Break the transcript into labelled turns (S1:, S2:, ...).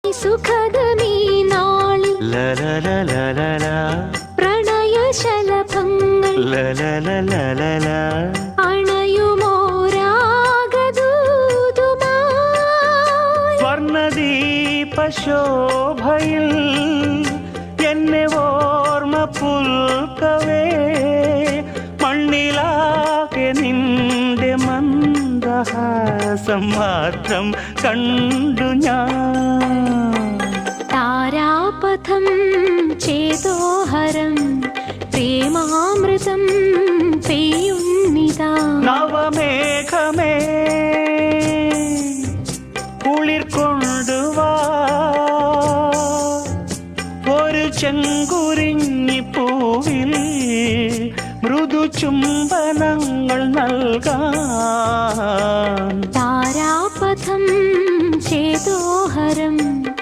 S1: സുഖദമീ നാളിൽ പ്രണയശലഭങ്ങൾ അണയുമോരാഗദൂതുമായി
S2: സ്വർണദീപശോഭയിൽ എന്നെ ഓർമ്മ പുൽക്കവേ മണ്ണിലാകെ നിന്റെ മന്ദഹാസം മാത്രം കണ്ടു ഞാൻ.
S1: താരാപഥം ചേതോഹരം പ്രേമാമൃതം പെയ്യുന്നിതാ.
S2: നവമേഘമേ കുളിർ കൊണ്ടുവാ ഒരു ചെങ്കുരിഞ്ഞി പൂവിൽ മൃദു ചുംബനങ്ങൾ നൽകാൻ.
S1: താരാപഥം ചേതോഹരം